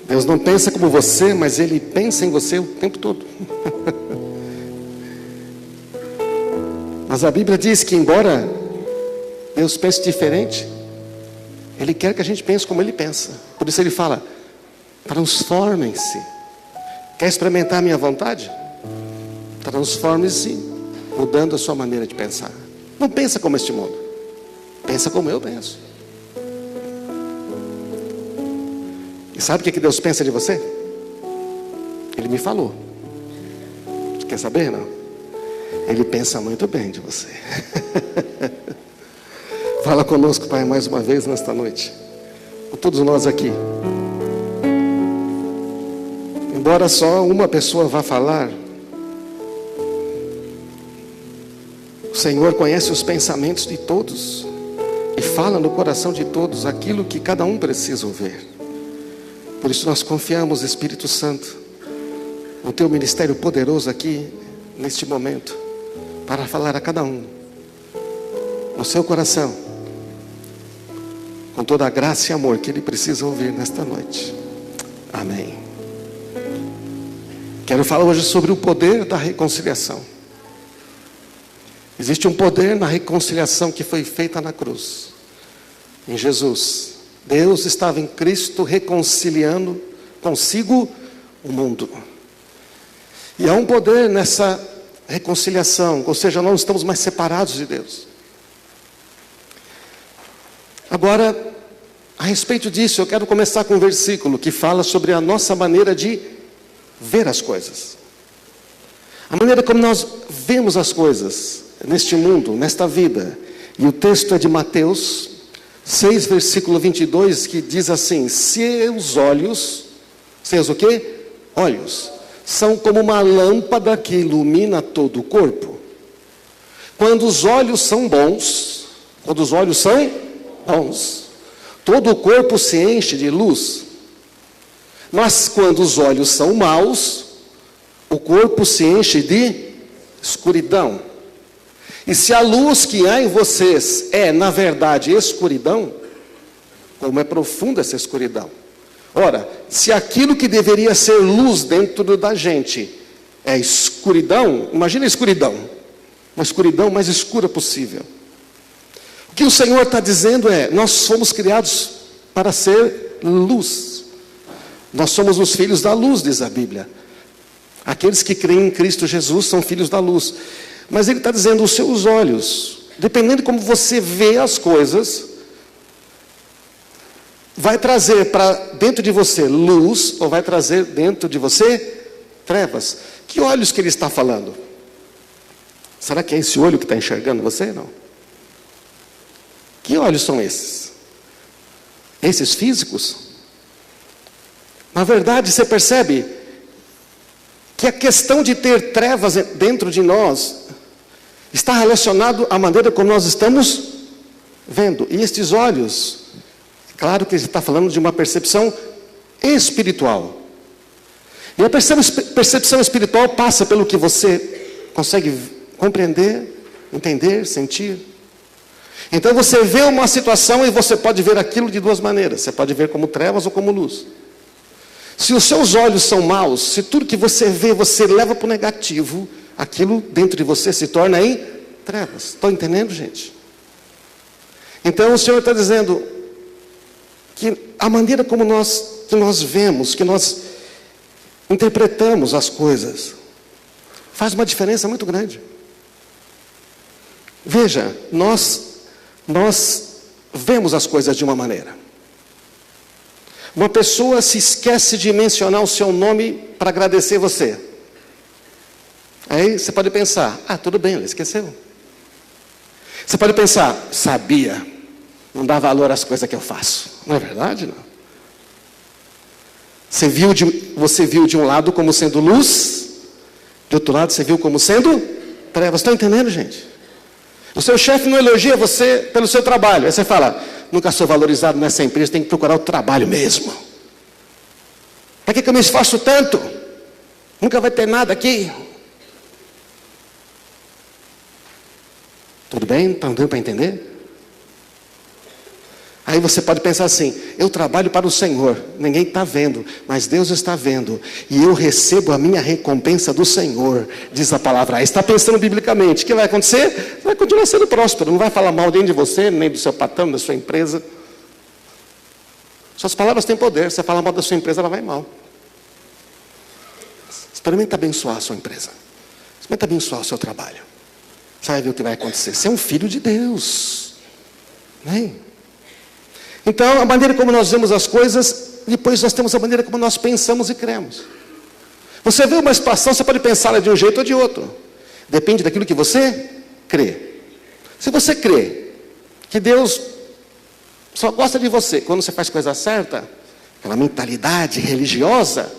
Deus não pensa como você, mas Ele pensa em você o tempo todo. Mas a Bíblia diz que embora Deus pense diferente, Ele quer que a gente pense como Ele pensa. Por isso Ele fala: transformem-se. Quer experimentar a minha vontade? Transforme-se, mudando a sua maneira de pensar. Não pensa como este mundo, pensa como eu penso. E sabe o que Deus pensa de você? Ele me falou. Você quer saber, não? Ele pensa muito bem de você. Fala conosco, Pai, mais uma vez nesta noite, com todos nós aqui. Embora só uma pessoa vá falar, o Senhor conhece os pensamentos de todos e fala no coração de todos aquilo que cada um precisa ouvir. Por isso nós confiamos, Espírito Santo, no Teu ministério poderoso aqui, neste momento, para falar a cada um, no seu coração, com toda a graça e amor que ele precisa ouvir nesta noite. Amém. Quero falar hoje sobre o poder da reconciliação. Existe um poder na reconciliação que foi feita na cruz, em Jesus. Deus estava em Cristo reconciliando consigo o mundo. E há um poder nessa reconciliação, ou seja, nós não estamos mais separados de Deus. Agora, a respeito disso, eu quero começar com um versículo que fala sobre a nossa maneira de ver as coisas. A maneira como nós vemos as coisas neste mundo, nesta vida. E o texto é de Mateus 6, versículo 22, que diz assim: seus olhos, seus o quê? Olhos, são como uma lâmpada que ilumina todo o corpo. Quando os olhos são bons, todo o corpo se enche de luz. Mas quando os olhos são maus, o corpo se enche de escuridão. E se a luz que há em vocês é, na verdade, escuridão, como é profunda essa escuridão. Ora, se aquilo que deveria ser luz dentro da gente é escuridão, imagina a escuridão, uma escuridão mais escura possível. O que o Senhor está dizendo é: nós fomos criados para ser luz. Nós somos os filhos da luz, diz a Bíblia. Aqueles que creem em Cristo Jesus são filhos da luz. Mas Ele está dizendo: os seus olhos, dependendo de como você vê as coisas, vai trazer para dentro de você luz, ou vai trazer dentro de você trevas. Que olhos que Ele está falando? Será que é esse olho que está enxergando você? Não. Que olhos são esses? Esses físicos? Na verdade, você percebe que a questão de ter trevas dentro de nós está relacionado à maneira como nós estamos vendo. E estes olhos, claro que ele está falando de uma percepção espiritual. E a percepção espiritual passa pelo que você consegue compreender, entender, sentir. Então você vê uma situação e você pode ver aquilo de duas maneiras. Você pode ver como trevas ou como luz. Se os seus olhos são maus, se tudo que você vê, você leva para o negativo, aquilo dentro de você se torna em trevas. Estão entendendo, gente? Então o Senhor está dizendo que a maneira como nós vemos, que nós interpretamos as coisas, faz uma diferença muito grande. Veja, nós vemos as coisas de uma maneira. Uma pessoa se esquece de mencionar o seu nome para agradecer você. Aí você pode pensar: ah, tudo bem, ele esqueceu. Você pode pensar: sabia, não dá valor às coisas que eu faço. Não é verdade, não? Você viu de um lado como sendo luz, de outro lado você viu como sendo trevas. Estão entendendo, gente? O seu chefe não elogia você pelo seu trabalho. Aí você fala: nunca sou valorizado nessa empresa, tem que procurar o trabalho mesmo. Para que eu me esforço tanto? Nunca vai ter nada aqui. Tudo bem? Estão dando para entender? Aí você pode pensar assim: eu trabalho para o Senhor, ninguém está vendo, mas Deus está vendo, e eu recebo a minha recompensa do Senhor, diz a palavra. Aí está pensando biblicamente, o que vai acontecer? Você vai continuar sendo próspero, não vai falar mal nem de você, nem do seu patrão, da sua empresa. Suas palavras têm poder, se você falar mal da sua empresa, ela vai mal. Experimenta abençoar a sua empresa, experimenta abençoar o seu trabalho, você vai ver o que vai acontecer. Você é um filho de Deus, amém? Então, a maneira como nós vemos as coisas, depois nós temos a maneira como nós pensamos e cremos. Você vê uma situação, você pode pensá-la de um jeito ou de outro. Depende daquilo que você crê. Se você crê que Deus só gosta de você quando você faz coisa certa, aquela mentalidade religiosa,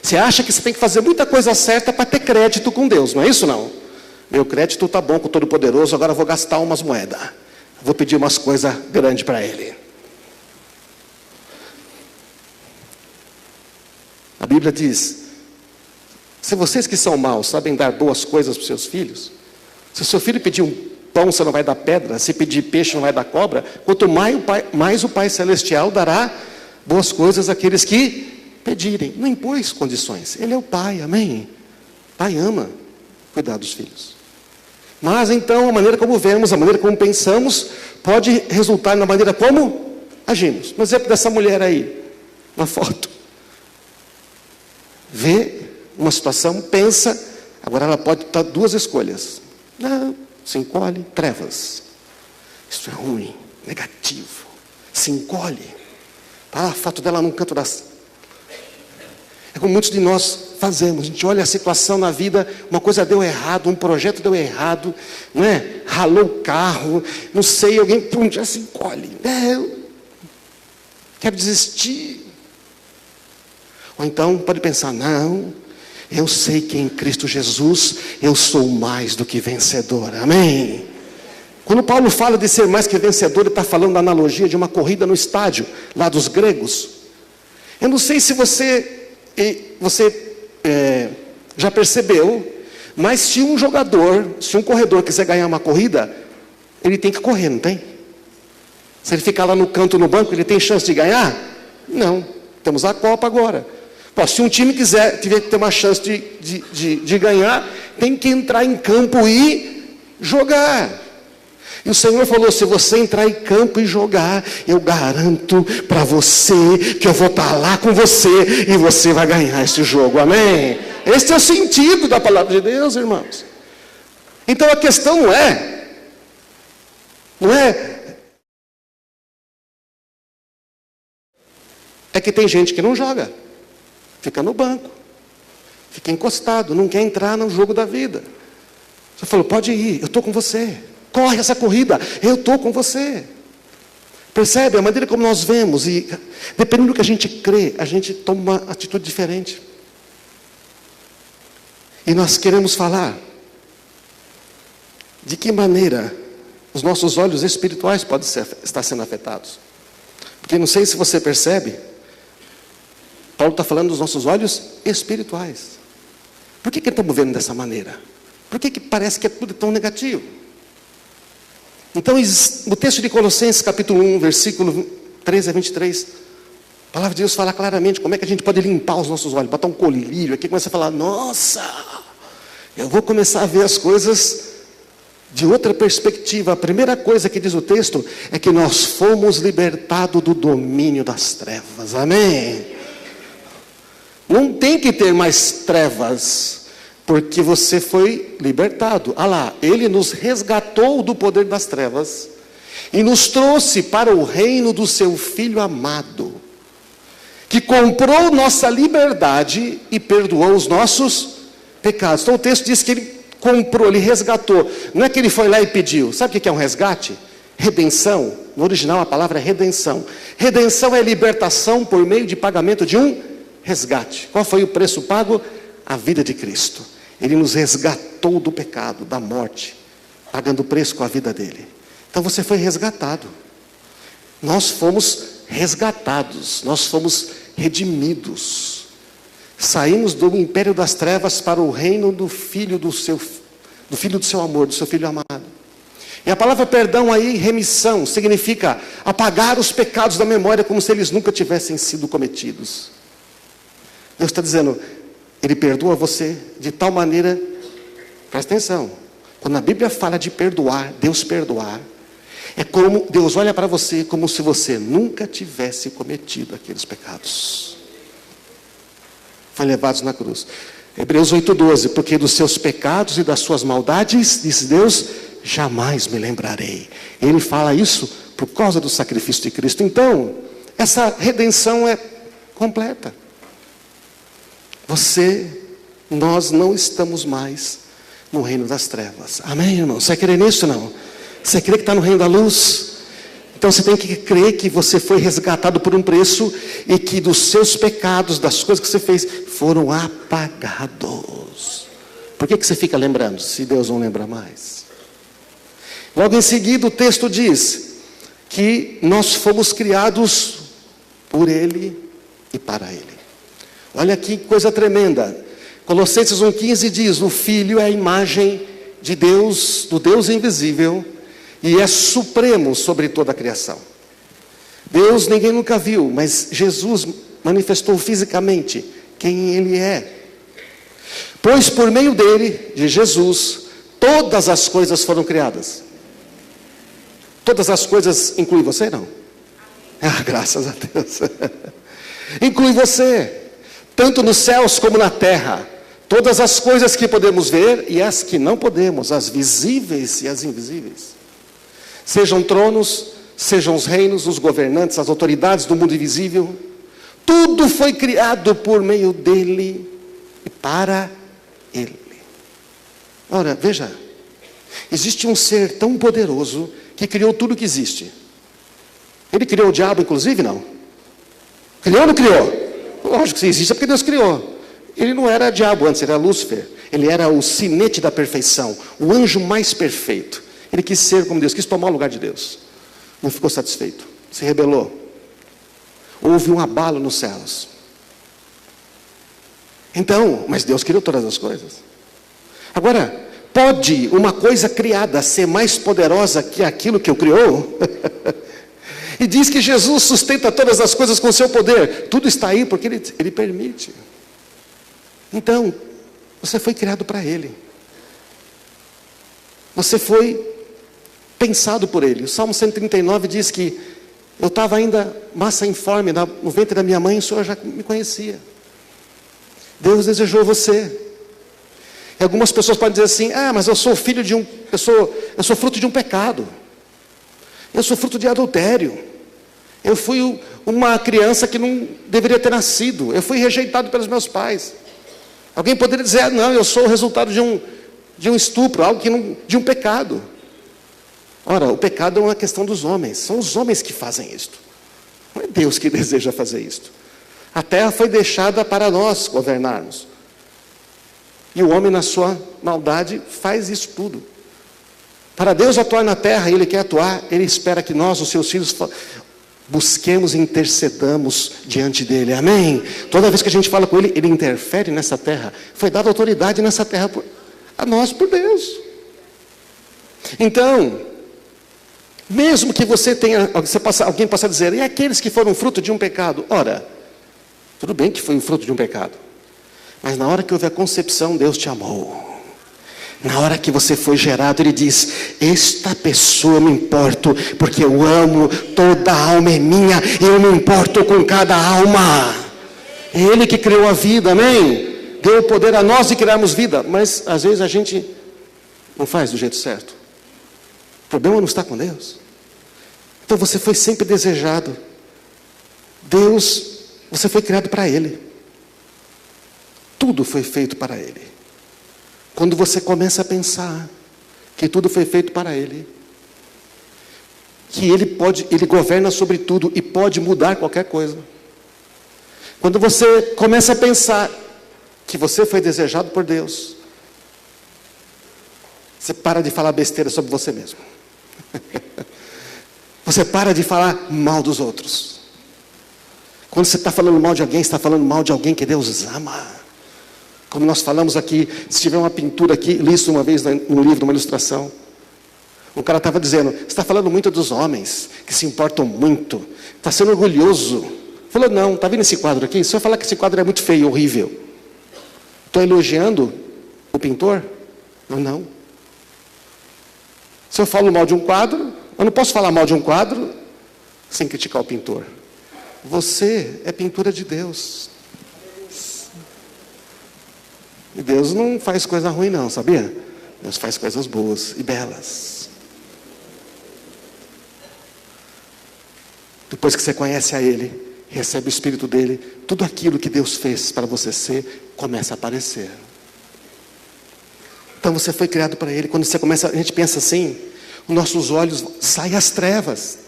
você acha que você tem que fazer muita coisa certa para ter crédito com Deus, não é isso não? Meu crédito está bom com o Todo-Poderoso, agora eu vou gastar umas moedas. Vou pedir umas coisas grandes para Ele. A Bíblia diz: se vocês que são maus sabem dar boas coisas para os seus filhos, se o seu filho pedir um pão, você não vai dar pedra, se pedir peixe, não vai dar cobra, quanto mais o Pai Celestial dará boas coisas àqueles que pedirem. Não impôs condições, Ele é o Pai, amém? O Pai ama cuidar dos filhos. Mas então, a maneira como vemos, a maneira como pensamos, pode resultar na maneira como agimos. Um exemplo dessa mulher aí, uma foto. Vê uma situação, pensa, agora ela pode dar duas escolhas. Não, se encolhe, trevas. Isso é ruim, negativo. Se encolhe. Tá a foto dela num canto das... É como muitos de nós fazemos. A gente olha a situação na vida, uma coisa deu errado, um projeto deu errado, não é? Ralou o carro, não sei, alguém já se encolhe. Eu quero desistir. Ou então pode pensar: não, eu sei que em Cristo Jesus eu sou mais do que vencedor, amém? Quando Paulo fala de ser mais que vencedor, ele está falando da analogia de uma corrida no estádio, lá dos gregos. Eu não sei se você já percebeu, mas se um corredor quiser ganhar uma corrida, ele tem que correr, não tem? Se ele ficar lá no canto, no banco, ele tem chance de ganhar? Não, temos a Copa agora. Se um time tiver que ter uma chance de ganhar, tem que entrar em campo e jogar. E o Senhor falou: se você entrar em campo e jogar, eu garanto para você que eu vou estar lá com você e você vai ganhar esse jogo, amém? Esse é o sentido da palavra de Deus, irmãos. Então a questão não é que tem gente que não joga, fica no banco, fica encostado, não quer entrar no jogo da vida. Você falou: pode ir, eu estou com você. Corre essa corrida, eu estou com você. Percebe a maneira como nós vemos, e dependendo do que a gente crê, a gente toma uma atitude diferente. E nós queremos falar de que maneira os nossos olhos espirituais podem estar sendo afetados. Porque não sei se você percebe, Paulo está falando dos nossos olhos espirituais. Por que estamos vendo dessa maneira? Por que parece que é tudo tão negativo? Então, no texto de Colossenses, capítulo 1, versículo 13 a 23, a palavra de Deus fala claramente como é que a gente pode limpar os nossos olhos, botar um colírio aqui, começa a falar: nossa, eu vou começar a ver as coisas de outra perspectiva. A primeira coisa que diz o texto é que nós fomos libertados do domínio das trevas, amém? Não tem que ter mais trevas, porque você foi libertado. Ah lá, Ele nos resgatou do poder das trevas e nos trouxe para o reino do seu Filho amado, que comprou nossa liberdade e perdoou os nossos pecados. Então o texto diz que Ele comprou, Ele resgatou. Não é que Ele foi lá e pediu. Sabe o que é um resgate? Redenção. No original a palavra é redenção. Redenção é libertação por meio de pagamento de um resgate. Qual foi o preço pago? A vida de Cristo. Ele nos resgatou do pecado, da morte, pagando o preço com a vida dele. Então você foi resgatado. Nós fomos resgatados, nós fomos redimidos. Saímos do império das trevas para o reino do Filho do seu amor, do seu Filho amado. E a palavra perdão aí, remissão, significa apagar os pecados da memória como se eles nunca tivessem sido cometidos. Deus está dizendo, Ele perdoa você de tal maneira, presta atenção, quando a Bíblia fala de perdoar, Deus perdoar, é como Deus olha para você como se você nunca tivesse cometido aqueles pecados. Foi levados na cruz. Hebreus 8:12, porque dos seus pecados e das suas maldades, disse Deus, jamais me lembrarei. Ele fala isso por causa do sacrifício de Cristo. Então, essa redenção é completa. Nós não estamos mais no reino das trevas. Amém, irmão? Você crê nisso, não? Você crê que está no reino da luz? Então você tem que crer que você foi resgatado por um preço e que dos seus pecados, das coisas que você fez, foram apagados. Por que você fica lembrando, se Deus não lembra mais? Logo em seguida o texto diz que nós fomos criados por Ele e para Ele. Olha que coisa tremenda. Colossenses 1,15 diz, o Filho é a imagem de Deus, do Deus invisível, e é supremo sobre toda a criação. Deus ninguém nunca viu, mas Jesus manifestou fisicamente quem Ele é. Pois por meio dele, de Jesus, todas as coisas foram criadas. Todas as coisas inclui você, não? Ah, graças a Deus. Inclui você, tanto nos céus como na terra. Todas as coisas que podemos ver e as que não podemos, as visíveis e as invisíveis. Sejam tronos, sejam os reinos, os governantes, as autoridades do mundo invisível. Tudo foi criado por meio dele e para ele. Ora, veja, existe um ser tão poderoso que criou tudo que existe. Ele criou o diabo, inclusive, não? Criou ou não criou? Lógico que existe, é porque Deus criou. Ele não era diabo antes, ele era Lúcifer. Ele era o sinete da perfeição, o anjo mais perfeito. Ele quis ser como Deus, quis tomar o lugar de Deus. Não ficou satisfeito, se rebelou. Houve um abalo nos céus. Então, mas Deus criou todas as coisas. Agora, pode uma coisa criada ser mais poderosa que aquilo que o criou? E diz que Jesus sustenta todas as coisas com o seu poder. Tudo está aí porque Ele permite. Então, você foi criado para Ele. Você foi pensado por Ele. O Salmo 139 diz que eu estava ainda massa informe no ventre da minha mãe, o Senhor já me conhecia. Deus desejou você. E algumas pessoas podem dizer assim, mas eu sou filho de eu sou fruto de um pecado. Eu sou fruto de adultério. Eu fui uma criança que não deveria ter nascido. Eu fui rejeitado pelos meus pais. Alguém poderia dizer, não, eu sou o resultado de um estupro, de um pecado. Ora, o pecado é uma questão dos homens. São os homens que fazem isto. Não é Deus que deseja fazer isto. A terra foi deixada para nós governarmos. E o homem, na sua maldade, faz isso tudo. Para Deus atuar na terra, Ele quer atuar, Ele espera que nós, os seus filhos, busquemos e intercedamos diante dEle. Amém? Toda vez que a gente fala com Ele, Ele interfere nessa terra. Foi dada autoridade nessa terra a nós por Deus. Então, mesmo que você tenha, alguém possa dizer, e aqueles que foram fruto de um pecado? Ora, tudo bem que foi um fruto de um pecado. Mas na hora que houve a concepção, Deus te amou. Na hora que você foi gerado, Ele diz, esta pessoa eu me importo, porque eu amo, toda alma é minha, eu me importo com cada alma. É Ele que criou a vida, amém? Deu o poder a nós de criarmos vida, mas às vezes a gente não faz do jeito certo. O problema não está com Deus. Então você foi sempre desejado. Deus, você foi criado para Ele. Tudo foi feito para Ele. Quando você começa a pensar que tudo foi feito para Ele, que Ele governa sobre tudo e pode mudar qualquer coisa. Quando você começa a pensar que você foi desejado por Deus, você para de falar besteira sobre você mesmo. Você para de falar mal dos outros. Quando você está falando mal de alguém, você está falando mal de alguém que Deus ama. Como nós falamos aqui, se tiver uma pintura aqui, li isso uma vez no livro, uma ilustração. O cara estava dizendo: você está falando muito dos homens, que se importam muito, está sendo orgulhoso. Falou: não, está vendo esse quadro aqui? Se eu falar que esse quadro é muito feio, horrível, estou elogiando o pintor? Não. Se eu falo mal de um quadro, eu não posso falar mal de um quadro sem criticar o pintor. Você é pintura de Deus. E Deus não faz coisa ruim não, sabia? Deus faz coisas boas e belas. Depois que você conhece a Ele, recebe o Espírito dEle, tudo aquilo que Deus fez para você ser, começa a aparecer. Então você foi criado para Ele. Quando você começa, a gente pensa assim, os nossos olhos saem as trevas.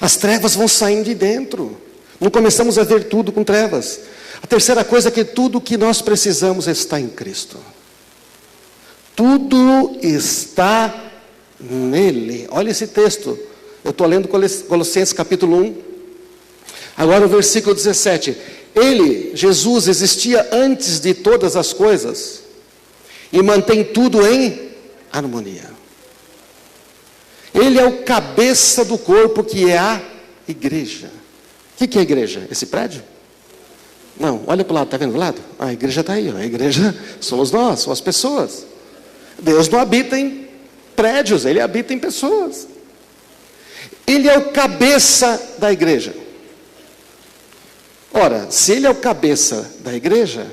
As trevas vão saindo de dentro. Não começamos a ver tudo com trevas. A terceira coisa é que tudo que nós precisamos está em Cristo. Tudo está nele. Olha esse texto. Eu estou lendo Colossenses capítulo 1. Agora o versículo 17. Ele, Jesus, existia antes de todas as coisas e mantém tudo em harmonia. Ele é o cabeça do corpo, que é a igreja. O que é a igreja? Esse prédio? Não, olha para o lado, está vendo do lado? A igreja está aí, ó. A igreja somos nós, são as pessoas. Deus não habita em prédios, Ele habita em pessoas. Ele é o cabeça da igreja. Ora, se Ele é o cabeça da igreja,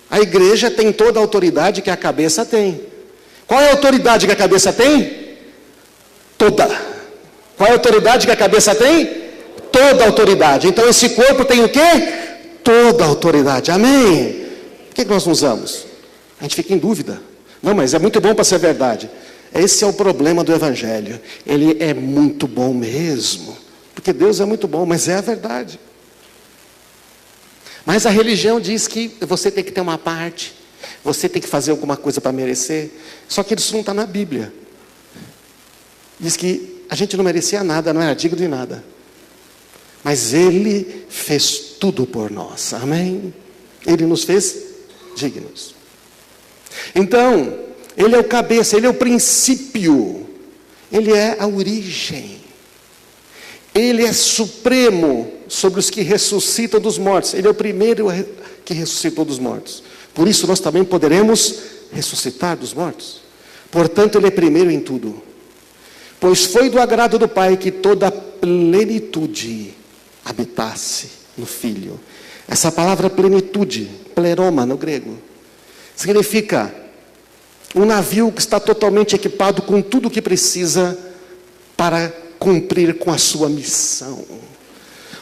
a igreja tem toda a autoridade que a cabeça tem. Qual é a autoridade que a cabeça tem? Toda. Qual é a autoridade que a cabeça tem? Toda a autoridade. Então esse corpo tem o quê? Toda a autoridade. Amém? Por que nós não usamos? A gente fica em dúvida. Não, mas é muito bom para ser verdade. Esse é o problema do Evangelho. Ele é muito bom mesmo. Porque Deus é muito bom, mas é a verdade. Mas a religião diz que você tem que ter uma parte, você tem que fazer alguma coisa para merecer. Só que isso não está na Bíblia. Diz que a gente não merecia nada, não era digno de nada. Mas Ele fez tudo por nós. Amém? Ele nos fez dignos. Então, Ele é o cabeça, Ele é o princípio, Ele é a origem. Ele é supremo sobre os que ressuscitam dos mortos. Ele é o primeiro que ressuscitou dos mortos. Por isso nós também poderemos ressuscitar dos mortos. Portanto, Ele é primeiro em tudo. Pois foi do agrado do Pai que toda a plenitude habitasse no Filho. Essa palavra plenitude, pleroma no grego, significa um navio que está totalmente equipado com tudo o que precisa para cumprir com a sua missão.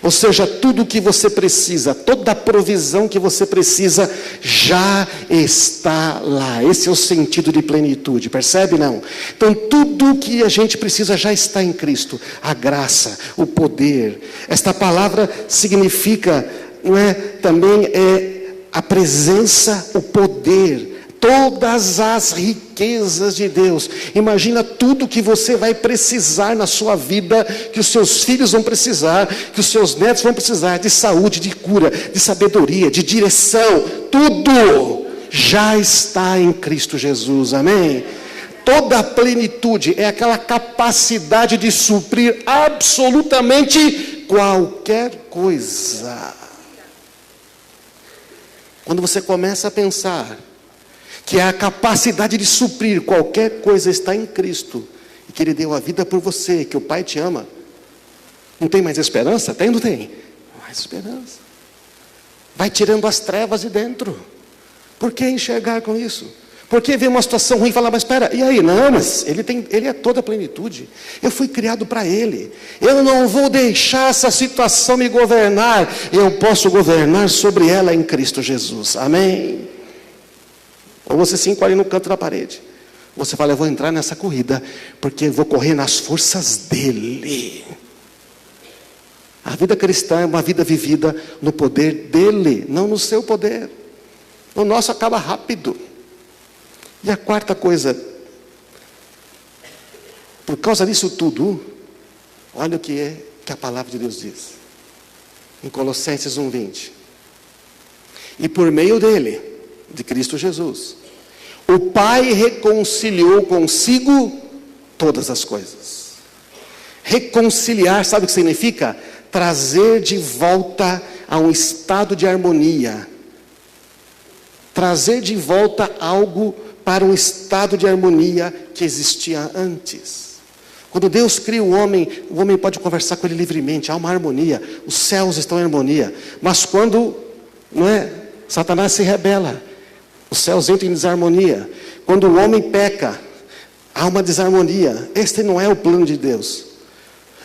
Ou seja, tudo o que você precisa, toda a provisão que você precisa já está lá. Esse é o sentido de plenitude, percebe não? Então tudo o que a gente precisa já está em Cristo. A graça, o poder. Esta palavra significa, não é, também é a presença, o poder. Todas as riquezas de Deus. Imagina tudo que você vai precisar na sua vida, que os seus filhos vão precisar, que os seus netos vão precisar, de saúde, de cura, de sabedoria, de direção. Tudo já está em Cristo Jesus, amém? Toda a plenitude é aquela capacidade de suprir absolutamente qualquer coisa. Quando você começa a pensar que a capacidade de suprir qualquer coisa está em Cristo, e que Ele deu a vida por você, que o Pai te ama, não tem mais esperança? Tem ou não tem? Mais esperança. Vai tirando as trevas de dentro. Por que enxergar com isso? Por que ver uma situação ruim e falar, mas espera, e aí? Não, mas ele é toda a plenitude. Eu fui criado para Ele. Eu não vou deixar essa situação me governar. Eu posso governar sobre ela em Cristo Jesus. Amém? Ou você se encolhe no canto da parede. Você fala, eu vou entrar nessa corrida, porque eu vou correr nas forças dEle. A vida cristã é uma vida vivida no poder dEle, não no seu poder. O nosso acaba rápido. E a quarta coisa, por causa disso tudo, olha o que a palavra de Deus diz. Em Colossenses 1:20. E por meio dEle, de Cristo Jesus, o Pai reconciliou consigo todas as coisas. Reconciliar, sabe o que significa? Trazer de volta a um estado de harmonia. Trazer de volta algo para um estado de harmonia que existia antes. Quando Deus cria o homem pode conversar com ele livremente, há uma harmonia, os céus estão em harmonia. Mas quando, Satanás se rebela, os céus entram em desarmonia. Quando o homem peca, há uma desarmonia. Este não é o plano de Deus.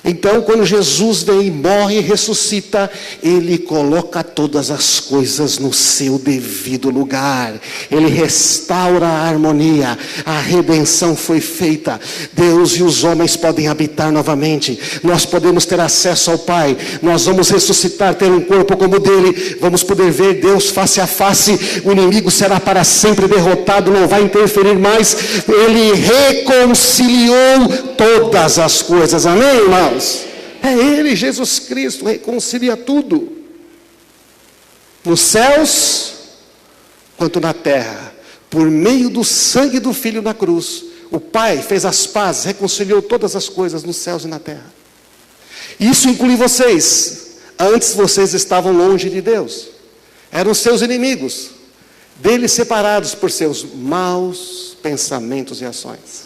Então, quando Jesus vem, morre e ressuscita, Ele coloca todas as coisas no seu devido lugar. Ele restaura a harmonia. A redenção foi feita. Deus e os homens podem habitar novamente. Nós podemos ter acesso ao Pai. Nós vamos ressuscitar, ter um corpo como o dele. Vamos poder ver Deus face a face. O inimigo será para sempre derrotado, não vai interferir mais. Ele reconciliou todas as coisas. Amém, irmão? É Ele, Jesus Cristo, reconcilia tudo, nos céus quanto na terra, por meio do sangue do Filho na cruz. O Pai fez as pazes, reconciliou todas as coisas nos céus e na terra. Isso inclui vocês. Antes vocês estavam longe de Deus, eram seus inimigos, dele separados por seus maus pensamentos e ações.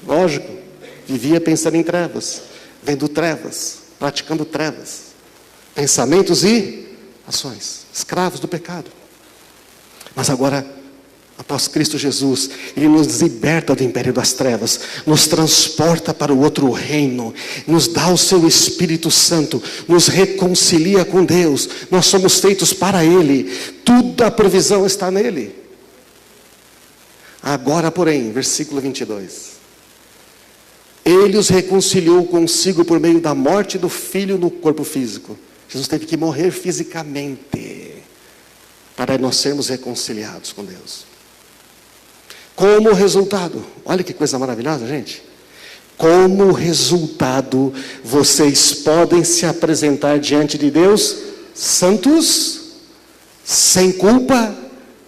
Lógico, vivia pensando em trevas, vendo trevas, praticando trevas, pensamentos e ações, escravos do pecado. Mas agora, após Cristo Jesus, Ele nos liberta do império das trevas, nos transporta para o outro reino, nos dá o seu Espírito Santo, nos reconcilia com Deus. Nós somos feitos para Ele, toda a provisão está nele. Agora, porém, versículo 22. Ele os reconciliou consigo por meio da morte do Filho no corpo físico. Jesus teve que morrer fisicamente para nós sermos reconciliados com Deus. Como resultado, olha que coisa maravilhosa, gente. Como resultado, vocês podem se apresentar diante de Deus santos, sem culpa,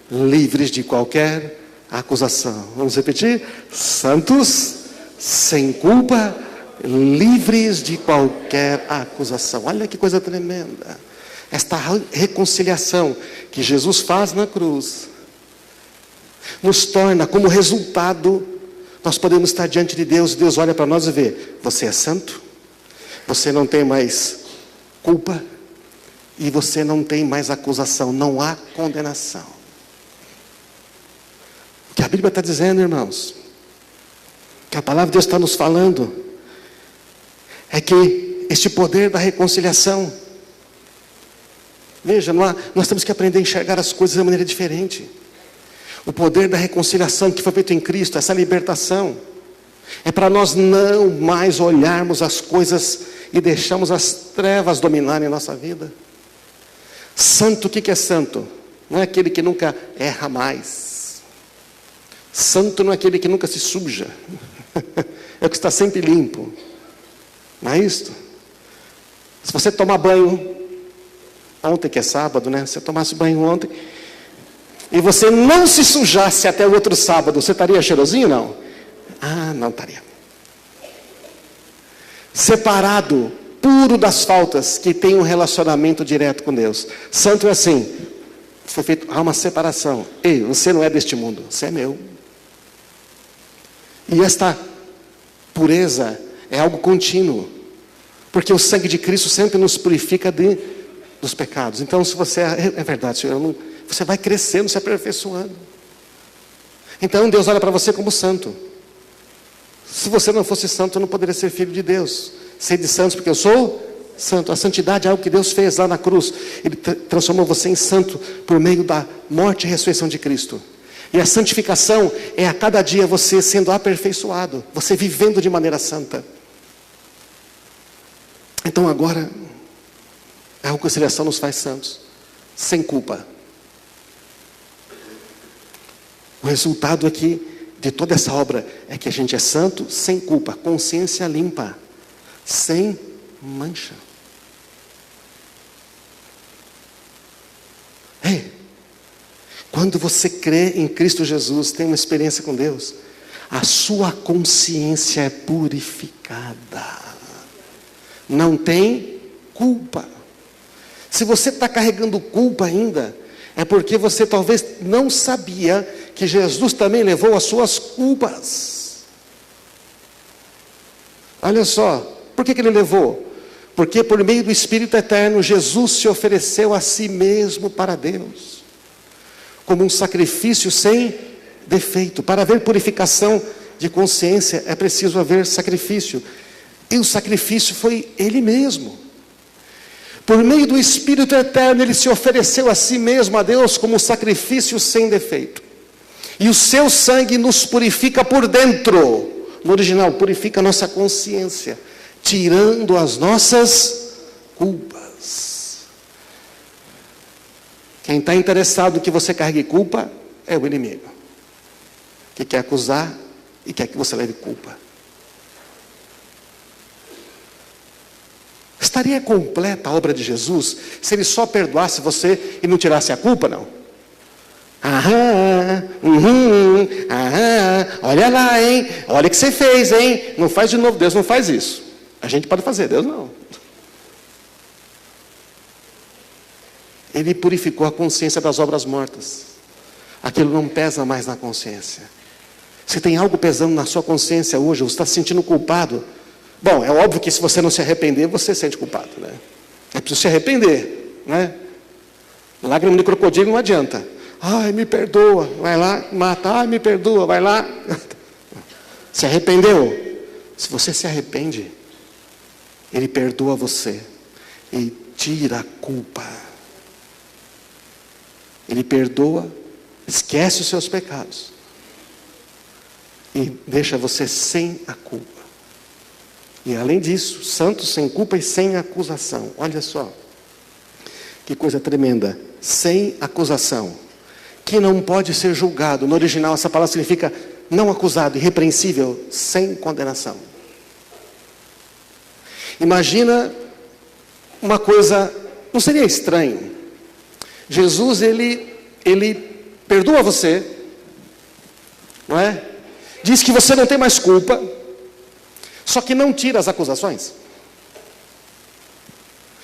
livres de qualquer acusação. Vamos repetir? Santos, sem culpa, livres de qualquer acusação. Olha que coisa tremenda. Esta reconciliação que Jesus faz na cruz nos torna, como resultado, nós podemos estar diante de Deus. Deus olha para nós e vê: você é santo, você não tem mais culpa e você não tem mais acusação, não há condenação. O que a Bíblia está dizendo, irmãos, que a palavra de Deus está nos falando, é que este poder da reconciliação, veja, nós temos que aprender a enxergar as coisas de maneira diferente. O poder da reconciliação que foi feito em Cristo, essa libertação, é para nós não mais olharmos as coisas e deixarmos as trevas dominarem a nossa vida. Santo, o que é santo? Não é aquele que nunca erra mais. Santo não é aquele que nunca se suja. É o que está sempre limpo. Não é isto? Se você tomar banho ontem, que é sábado, você tomasse banho ontem e você não se sujasse até o outro sábado, você estaria cheirosinho? Não? Não estaria. Separado, puro das faltas, que tem um relacionamento direto com Deus. Santo é assim, foi feito, há uma separação. Ei, você não é deste mundo, você é meu. E esta pureza é algo contínuo, porque o sangue de Cristo sempre nos purifica dos pecados. Então, se você é verdade, Senhor, você vai crescendo, se aperfeiçoando. Então, Deus olha para você como santo. Se você não fosse santo, eu não poderia ser filho de Deus. Sede santos, porque eu sou santo. A santidade é algo que Deus fez lá na cruz. Ele transformou você em santo por meio da morte e ressurreição de Cristo. E a santificação é a cada dia você sendo aperfeiçoado, você vivendo de maneira santa. Então agora, a reconciliação nos faz santos, sem culpa. O resultado aqui de toda essa obra é que a gente é santo, sem culpa, consciência limpa, sem mancha. Ei, quando você crê em Cristo Jesus, tem uma experiência com Deus, a sua consciência é purificada. Não tem culpa. Se você está carregando culpa ainda, é porque você talvez não sabia que Jesus também levou as suas culpas. Olha só, por que ele levou? Porque por meio do Espírito Eterno, Jesus se ofereceu a si mesmo para Deus, como um sacrifício sem defeito. Para haver purificação de consciência, é preciso haver sacrifício. E o sacrifício foi Ele mesmo. Por meio do Espírito Eterno, Ele se ofereceu a si mesmo, a Deus, como um sacrifício sem defeito. E o seu sangue nos purifica por dentro. No original, purifica a nossa consciência, tirando as nossas culpas. Quem está interessado que você carregue culpa é o inimigo, que quer acusar e quer que você leve culpa. Estaria completa a obra de Jesus se Ele só perdoasse você e não tirasse a culpa, não? Olha lá, hein? Olha o que você fez, hein? Não faz de novo, Deus não faz isso. A gente pode fazer, Deus não. Ele purificou a consciência das obras mortas. Aquilo não pesa mais na consciência. Se tem algo pesando na sua consciência hoje, você está se sentindo culpado. Bom, é óbvio que se você não se arrepender, você se sente culpado, né? É preciso se arrepender, né? Lágrima de crocodilo não adianta. Ai, me perdoa, vai lá, mata. Ai, me perdoa, vai lá. Se arrependeu? Se você se arrepende, Ele perdoa você e tira a culpa. Ele perdoa, esquece os seus pecados e deixa você sem a culpa. E além disso, santo, sem culpa e sem acusação. Olha só, que coisa tremenda. Sem acusação, que não pode ser julgado. No original essa palavra significa não acusado, irrepreensível, sem condenação. Imagina uma coisa, não seria estranho? Jesus, ele perdoa você, não é? Diz que você não tem mais culpa, só que não tira as acusações.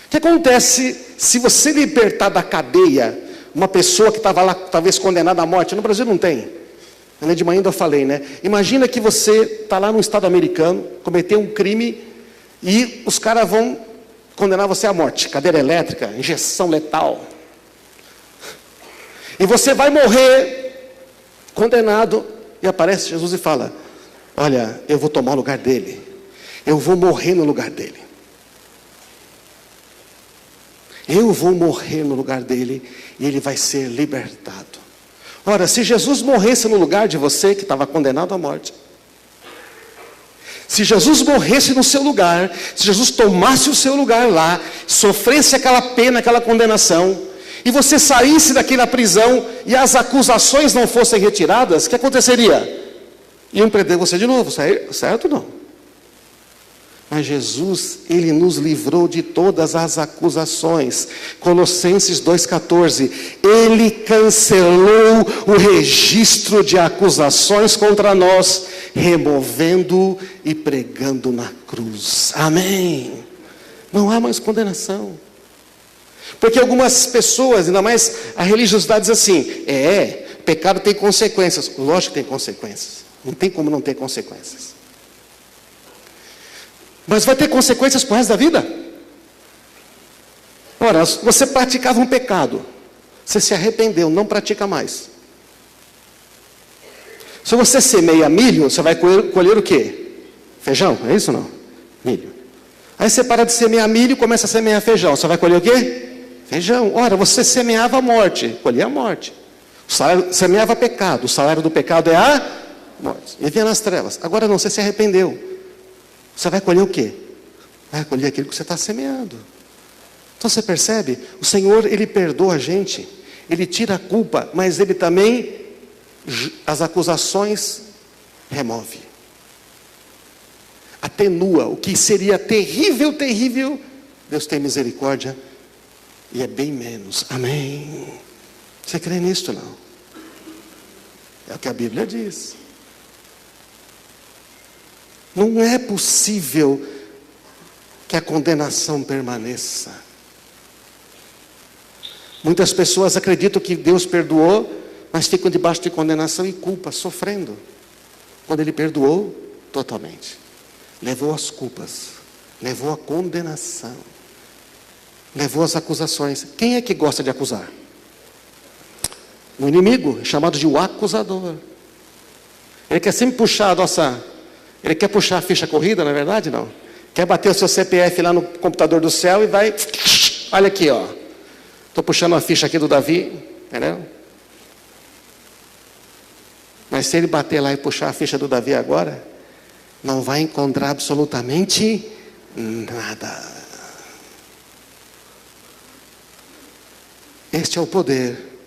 O que acontece se você libertar da cadeia uma pessoa que estava lá, talvez condenada à morte? No Brasil não tem. De manhã eu falei, né? Imagina que você está lá no estado americano, cometeu um crime e os caras vão condenar você à morte. Cadeira elétrica, injeção letal. E você vai morrer condenado. E aparece Jesus e fala: olha, eu vou tomar o lugar dele. Eu vou morrer no lugar dele. Eu vou morrer no lugar dele e ele vai ser libertado. Ora, se Jesus morresse no lugar de você que estava condenado à morte, se Jesus morresse no seu lugar, se Jesus tomasse o seu lugar lá, sofresse aquela pena, aquela condenação, e você saísse daquela prisão e as acusações não fossem retiradas, o que aconteceria? Iam prender você de novo, certo ou não? Mas Jesus, Ele nos livrou de todas as acusações. Colossenses 2,14. Ele cancelou o registro de acusações contra nós, removendo e pregando na cruz. Amém. Não há mais condenação. Porque algumas pessoas, ainda mais a religiosidade, diz assim: pecado tem consequências. Lógico que tem consequências. Não tem como não ter consequências. Mas vai ter consequências para o resto da vida? Ora, você praticava um pecado, você se arrependeu, não pratica mais. Se você semeia milho, você vai colher o quê? Feijão, é isso ou não? Milho. Aí você para de semear milho e começa a semear feijão, você vai colher o quê? Feijão. Ora, você semeava a morte, colhia a morte. Semeava pecado, o salário do pecado é a morte. Vivia nas trevas. Agora não, você se arrependeu. Você vai colher o quê? Vai colher aquilo que você está semeando. Então você percebe? O Senhor, Ele perdoa a gente. Ele tira a culpa, mas Ele também, as acusações, remove. Atenua. O que seria terrível, terrível, Deus tem misericórdia. E é bem menos. Amém. Você crê nisto, não? É o que a Bíblia diz. Não é possível que a condenação permaneça. Muitas pessoas acreditam que Deus perdoou, mas ficam debaixo de condenação e culpa, sofrendo. Quando Ele perdoou totalmente. Levou as culpas, levou a condenação, levou as acusações. Quem é que gosta de acusar? O inimigo, chamado de o acusador. Ele quer sempre puxar ele quer puxar a ficha corrida, não é verdade? Não. Quer bater o seu CPF lá no computador do céu e vai, olha aqui, ó. Estou puxando a ficha aqui do Davi, entendeu? Mas se ele bater lá e puxar a ficha do Davi agora, não vai encontrar absolutamente nada. Este é o poder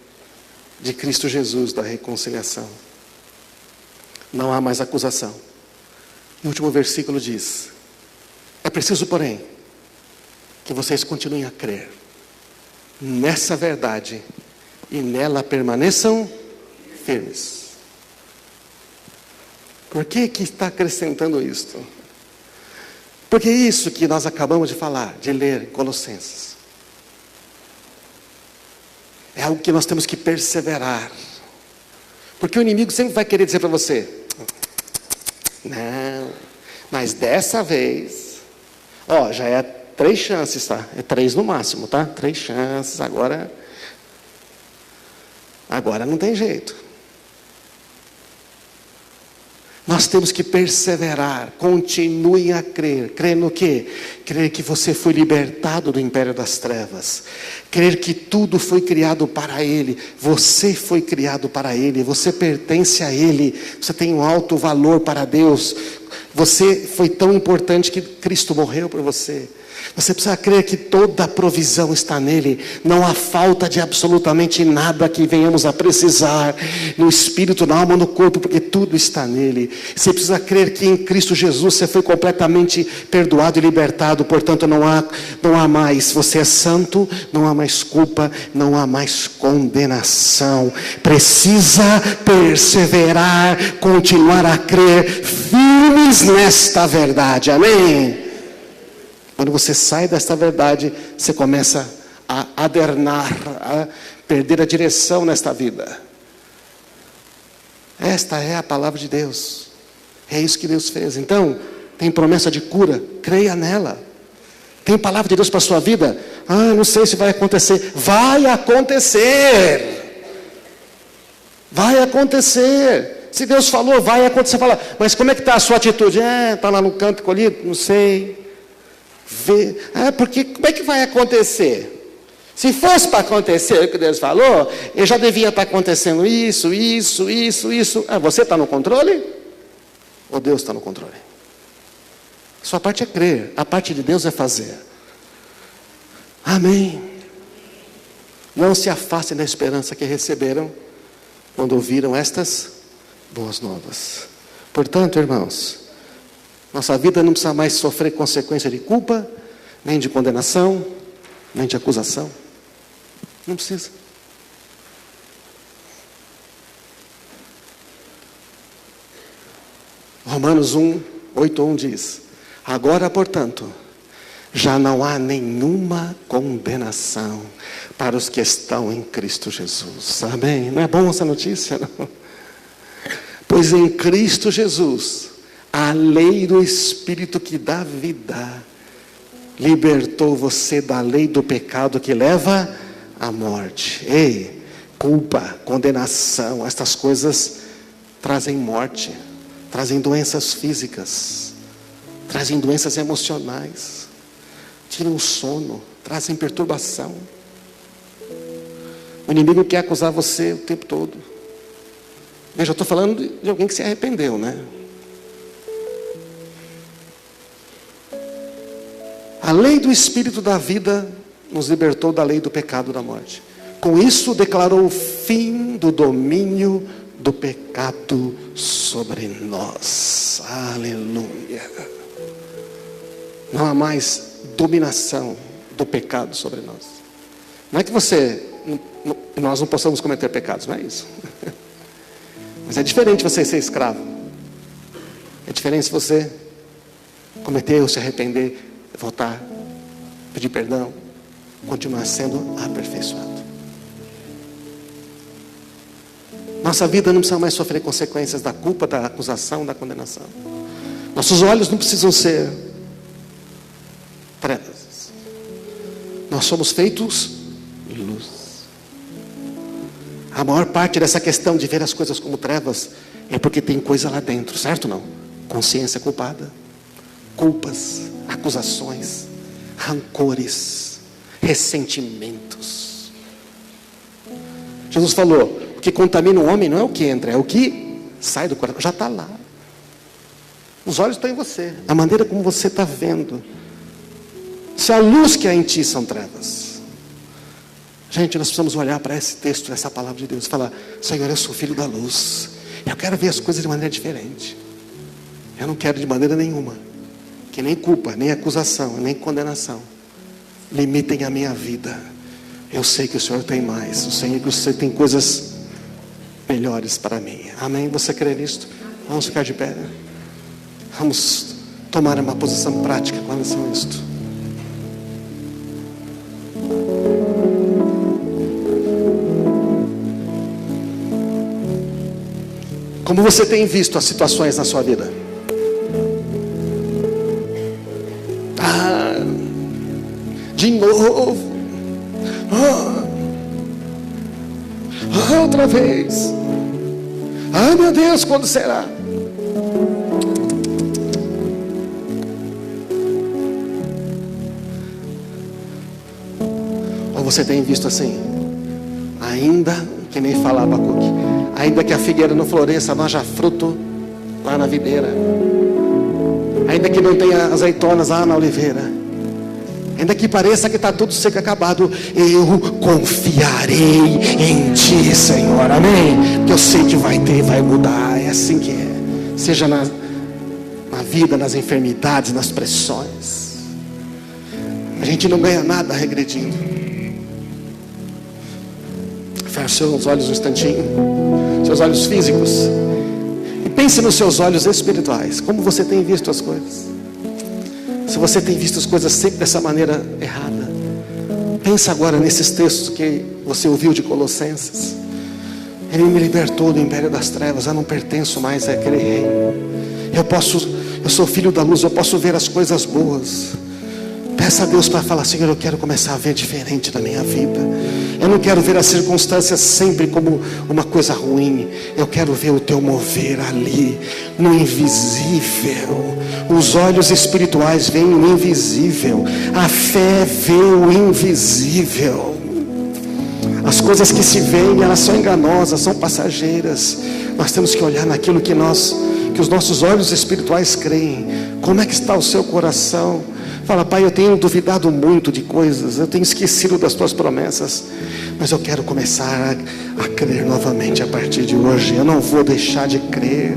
de Cristo Jesus da reconciliação. Não há mais acusação. E o último versículo diz: é preciso, porém, que vocês continuem a crer nessa verdade e nela permaneçam firmes. Por que está acrescentando isto? Porque isso que nós acabamos de falar, de ler Colossenses, é algo que nós temos que perseverar. Porque o inimigo sempre vai querer dizer para você: não, mas dessa vez, ó, já é 3 chances, tá? É 3 no máximo, tá? 3 chances, agora não tem jeito. Nós temos que perseverar, continuem a crer. Crer no quê? Crer que você foi libertado do império das trevas. Crer que tudo foi criado para Ele. Você foi criado para Ele. Você pertence a Ele. Você tem um alto valor para Deus. Você foi tão importante que Cristo morreu por você. Você precisa crer que toda a provisão está nele. Não há falta de absolutamente nada que venhamos a precisar, no espírito, na alma, no corpo, porque tudo está nele. Você precisa crer que em Cristo Jesus você foi completamente perdoado e libertado. Portanto, não há mais, você é santo, não há mais culpa, não há mais condenação. Precisa perseverar, continuar a crer firmes nesta verdade. Amém? Quando você sai desta verdade, você começa a adernar, a perder a direção nesta vida. Esta é a palavra de Deus. É isso que Deus fez. Então, tem promessa de cura, creia nela. Tem palavra de Deus para a sua vida? Não sei se vai acontecer. Vai acontecer. Vai acontecer. Se Deus falou, vai acontecer. Fala, mas como é que está a sua atitude? Está lá no canto colhido? Não sei. Porque como é que vai acontecer? Se fosse para acontecer o que Deus falou, eu já devia estar acontecendo isso. Você está no controle? Ou Deus está no controle? Sua parte é crer, a parte de Deus é fazer. Amém. Não se afastem da esperança que receberam quando ouviram estas boas novas. Portanto, irmãos, nossa vida não precisa mais sofrer consequência de culpa, nem de condenação, nem de acusação. Não precisa. Romanos 8:1 diz: agora, portanto, já não há nenhuma condenação para os que estão em Cristo Jesus. Amém? Não é bom essa notícia? Não? Pois em Cristo Jesus, a lei do Espírito que dá vida libertou você da lei do pecado que leva à morte. Ei, culpa, condenação, estas coisas trazem morte, trazem doenças físicas, trazem doenças emocionais, tiram o sono, trazem perturbação. O inimigo quer acusar você o tempo todo. Eu já estou falando de alguém que se arrependeu, né? A lei do Espírito da vida nos libertou da lei do pecado e da morte. Com isso declarou o fim do domínio do pecado sobre nós. Aleluia. Não há mais dominação do pecado sobre nós. Não é que nós não possamos cometer pecados, não é isso. Mas é diferente você ser escravo. É diferente se você cometer, se arrepender, voltar, pedir perdão, continuar sendo aperfeiçoado. Nossa vida não precisa mais sofrer consequências da culpa, da acusação, da condenação. Nossos olhos não precisam ser trevas. Nós somos feitos luz. A maior parte dessa questão de ver as coisas como trevas é porque tem coisa lá dentro, certo ou não? Consciência culpada, culpas, acusações, rancores, ressentimentos. Jesus falou: o que contamina o homem não é o que entra, é o que sai do coração. Já está lá. Os olhos estão em você, a maneira como você está vendo. Se a luz que há em ti são trevas. Gente, nós precisamos olhar para esse texto, essa palavra de Deus, e falar: Senhor, eu sou filho da luz, eu quero ver as coisas de maneira diferente. Eu não quero de maneira nenhuma que nem culpa, nem acusação, nem condenação limitem a minha vida. Eu sei que o Senhor tem mais, eu sei que o Senhor tem coisas melhores para mim. Amém? Você crê nisto? Vamos ficar de pé. Vamos tomar uma posição prática com relação a isto. Como você tem visto as situações na sua vida? De novo. Outra vez. Ai, meu Deus, quando será? Ou você tem visto assim? Ainda, que nem falava Abacuque, ainda que a figueira não floresça, não haja fruto lá na videira, ainda que não tenha azeitonas lá na oliveira, ainda que pareça que está tudo seco, acabado, eu confiarei em Ti, Senhor, amém? Porque eu sei que vai ter, vai mudar, é assim que é. Seja na vida, nas enfermidades, nas pressões. A gente não ganha nada regredindo. Feche seus olhos um instantinho, seus olhos físicos, e pense nos seus olhos espirituais. Como você tem visto as coisas? Se você tem visto as coisas sempre dessa maneira errada, pensa agora nesses textos que você ouviu de Colossenses. Ele me libertou do império das trevas, eu não pertenço mais àquele reino. Eu sou filho da luz, eu posso ver as coisas boas. Peça a Deus para falar: Senhor, eu quero começar a ver diferente da minha vida. Eu não quero ver as circunstâncias sempre como uma coisa ruim. Eu quero ver o Teu mover ali, no invisível. Os olhos espirituais veem o invisível. A fé vê o invisível. As coisas que se veem, elas são enganosas, são passageiras. Nós temos que olhar naquilo que os nossos olhos espirituais creem. Como é que está o seu coração? Fala: Pai, eu tenho duvidado muito de coisas, eu tenho esquecido das Tuas promessas, mas eu quero começar a crer novamente a partir de hoje. Eu não vou deixar de crer.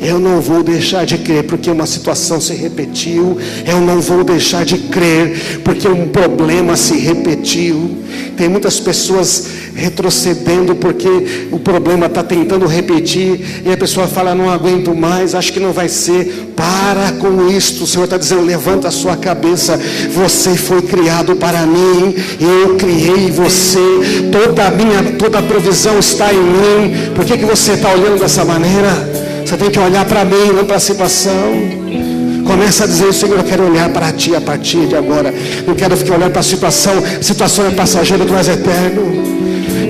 Eu não vou deixar de crer porque uma situação se repetiu. Eu não vou deixar de crer porque um problema se repetiu. Tem muitas pessoas retrocedendo porque o problema está tentando repetir, e a pessoa fala: não aguento mais, acho que não vai ser. Para com isto. O Senhor está dizendo: levanta a sua cabeça, você foi criado para mim, eu criei você, toda a provisão está em mim. Por que você está olhando dessa maneira? Você tem que olhar para mim, não para a situação. Começa a dizer: Senhor, eu quero olhar para Ti a partir de agora. Não quero ficar olhando para a situação. A situação é passageira, Tu és eterno.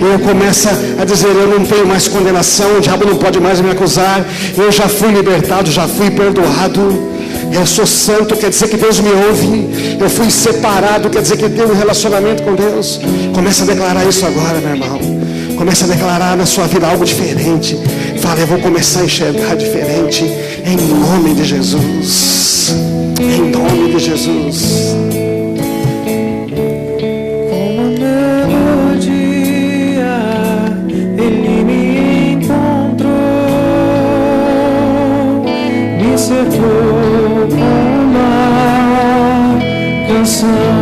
E eu começo a dizer: eu não tenho mais condenação, o diabo não pode mais me acusar. Eu já fui libertado, já fui perdoado. Eu sou santo, quer dizer que Deus me ouve. Eu fui separado, quer dizer que tenho um relacionamento com Deus. Começa a declarar isso agora, meu irmão. Começa a declarar na sua vida algo diferente. Fala: eu vou começar a enxergar diferente. Em nome de Jesus. Em nome de Jesus. Como melodia, Ele me encontrou, me cercou com uma canção.